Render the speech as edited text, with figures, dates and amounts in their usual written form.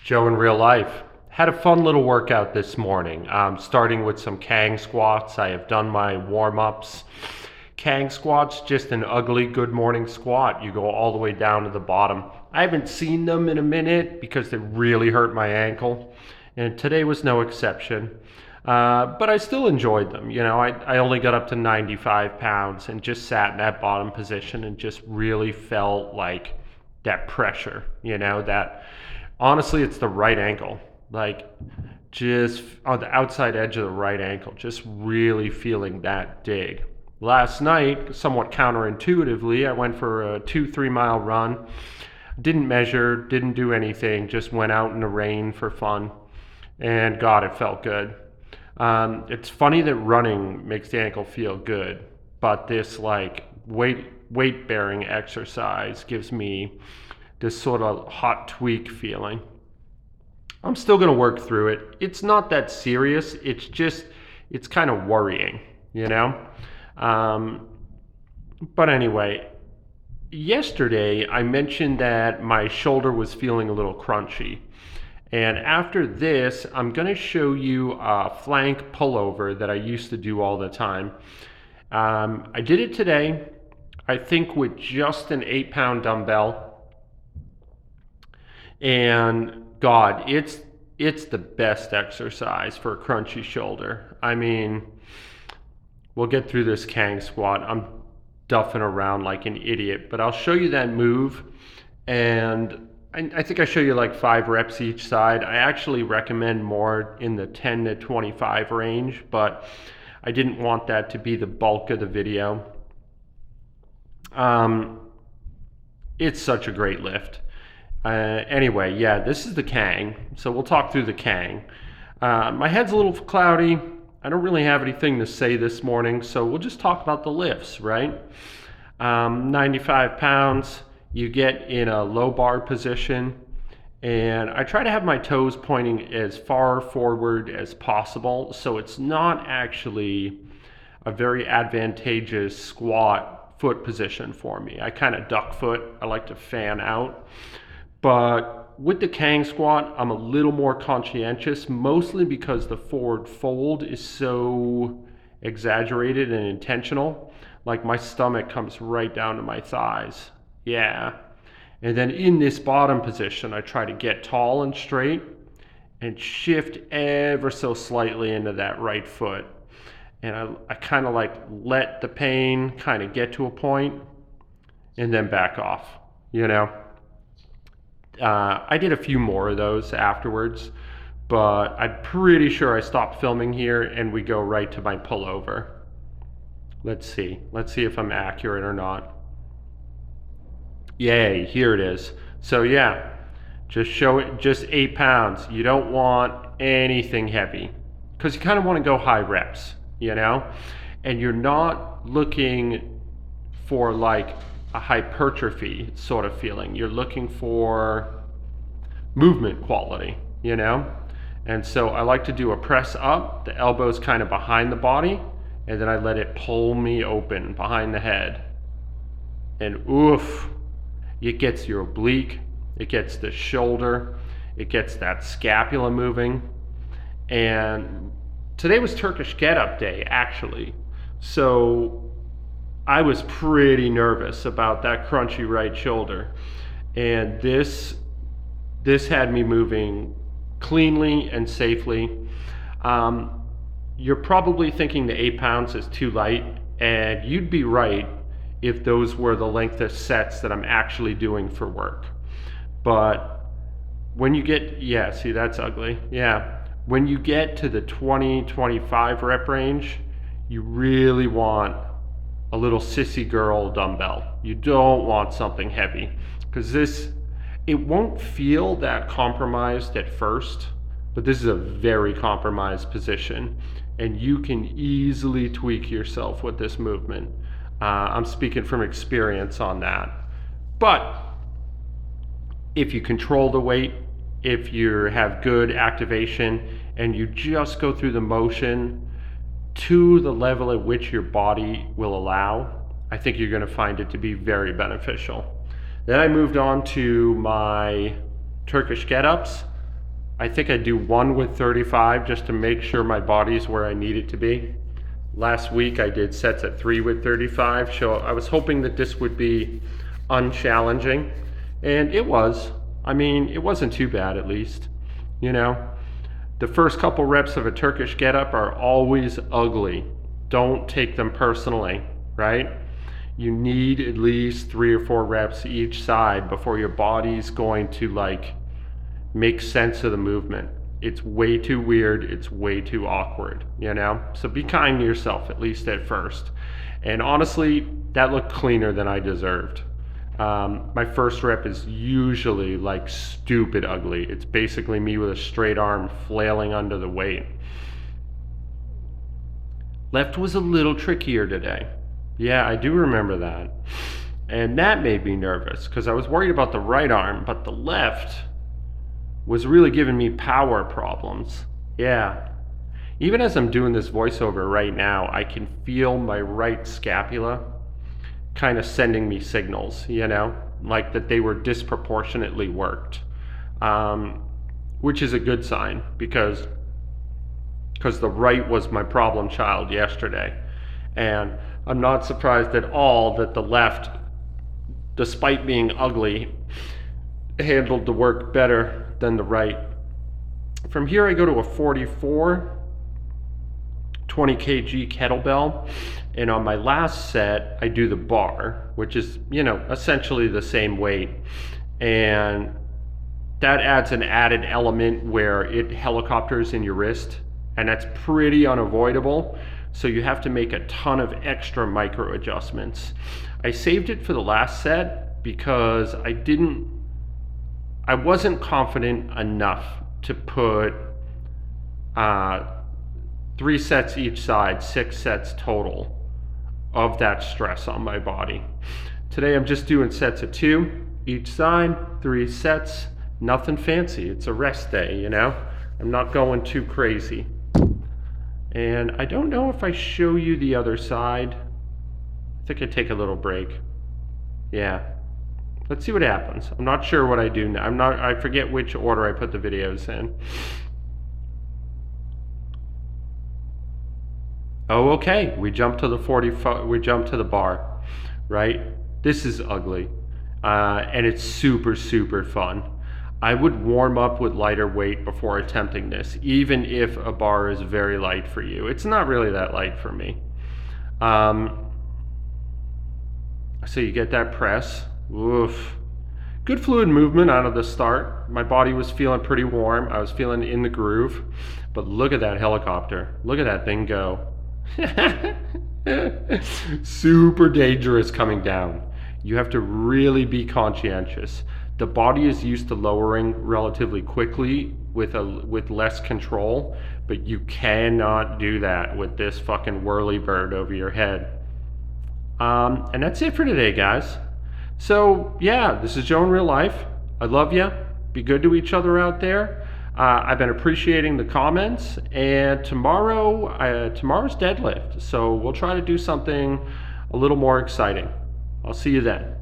Joe in real life. Had a fun little workout this morning. Starting with some Kang squats. I have done my warm-ups. Kang squats, just an ugly good morning squat. You go all the way down to the bottom. I haven't seen them in a minute because they really hurt my ankle, and today was no exception. But I still enjoyed them. I only got up to 95 pounds and just sat in that bottom position and just really felt like that pressure, that honestly, it's the right ankle. Like, just on the outside edge of the right ankle, just really feeling that dig. Last night, somewhat counterintuitively, I went for a 2-3 mile run. Didn't measure, didn't do anything, just went out in the rain for fun. And God, it felt good. It's funny that running makes the ankle feel good, but this like weight bearing exercise gives me this sort of hot tweak feeling. I'm still going to work through it. It's not that serious. It's kind of worrying, you know? But anyway, yesterday I mentioned that my shoulder was feeling a little crunchy. And after this, I'm going to show you a flank pullover that I used to do all the time. I did it today, I think with just an 8-pound dumbbell. And God, it's the best exercise for a crunchy shoulder. I mean, we'll get through this Kang squat. I'm duffing around like an idiot, but I'll show you that move. And I think I show you like 5 reps each side. I actually recommend more in the 10 to 25 range, but I didn't want that to be the bulk of the video. It's such a great lift. Anyway, yeah, this is the Kang, so we'll talk through the Kang. My head's a little cloudy. I don't really have anything to say this morning, so we'll just talk about the lifts, right? 95 pounds, you get in a low bar position, and I try to have my toes pointing as far forward as possible, so it's not actually a very advantageous squat foot position for me. I kind of duck foot. I like to fan out. But with the Kang squat, I'm a little more conscientious, mostly because the forward fold is so exaggerated and intentional. Like my stomach comes right down to my thighs. Yeah. And then in this bottom position, I try to get tall and straight and shift ever so slightly into that right foot. And I kind of like let the pain kind of get to a point and then back off, I did a few more of those afterwards, but I'm pretty sure I stopped filming here and we go right to my pullover. Let's see if I'm accurate or not. Yay, here it is. So yeah, just show it, just 8 pounds. You don't want anything heavy because you kind of want to go high reps, and you're not looking for like a hypertrophy sort of feeling. You're looking for movement quality, And so I like to do a press up, the elbow's kind of behind the body, and then I let it pull me open behind the head. And oof, it gets your oblique, it gets the shoulder, it gets that scapula moving. And today was Turkish get-up day, actually. So I was pretty nervous about that crunchy right shoulder. And this had me moving cleanly and safely. You're probably thinking the 8 pounds is too light, and you'd be right if those were the length of sets that I'm actually doing for work. But when you get, yeah, see, that's ugly. Yeah. When you get to the 20-25 rep range, you really want a little sissy girl dumbbell. You don't want something heavy, because it won't feel that compromised at first, but this is a very compromised position, and you can easily tweak yourself with this movement. I'm speaking from experience on that. But if you control the weight, if you have good activation, and you just go through the motion to the level at which your body will allow, I think you're going to find it to be very beneficial. Then I moved on to my Turkish get-ups. I think I do one with 35 just to make sure my body's where I need it to be. Last week I did sets at 3 with 35, so I was hoping that this would be unchallenging, and it was. I mean, it wasn't too bad, at least. You know, the first couple reps of a Turkish get-up are always ugly. Don't take them personally, right? You need at least 3 or 4 reps each side before your body's going to like make sense of the movement. It's way too weird, it's way too awkward, you know? So be kind to yourself, at least at first. And honestly, that looked cleaner than I deserved. My first rep is usually like stupid ugly. It's basically me with a straight arm flailing under the weight. Left was a little trickier today. Yeah, I do remember that. And that made me nervous because I was worried about the right arm, but the left was really giving me power problems. Yeah. Even as I'm doing this voiceover right now, I can feel my right scapula kind of sending me signals, you know, like that they were disproportionately worked, which is a good sign because the right was my problem child yesterday. And I'm not surprised at all that the left, despite being ugly, handled the work better than the right. From here I go to a 44, 20 kg kettlebell, and on my last set I do the bar, which is, you know, essentially the same weight, and that adds an added element where it helicopters in your wrist, and that's pretty unavoidable, so you have to make a ton of extra micro adjustments. I saved it for the last set because I wasn't confident enough to put 3 sets each side, 6 sets total of that stress on my body. Today I'm just doing sets of 2 each side, 3 sets, nothing fancy. It's a rest day, you know? I'm not going too crazy. And I don't know if I show you the other side. I think I take a little break. Yeah. Let's see what happens. I'm not sure what I do now. I forget which order I put the videos in. Oh, okay. We jump to the bar, right? This is ugly. And it's super, super fun. I would warm up with lighter weight before attempting this, even if a bar is very light for you. It's not really that light for me. So you get that press. Oof. Good fluid movement out of the start. My body was feeling pretty warm. I was feeling in the groove. But look at that helicopter. Look at that thing go. Super dangerous coming down. You have to really be conscientious. The body is used to lowering relatively quickly with less control, but you cannot do that with this fucking whirly bird over your head. And that's it for today, guys. So yeah, this is Joe in real life. I love you. Be good to each other out there. I've been appreciating the comments, and tomorrow's deadlift. So we'll try to do something a little more exciting. I'll see you then.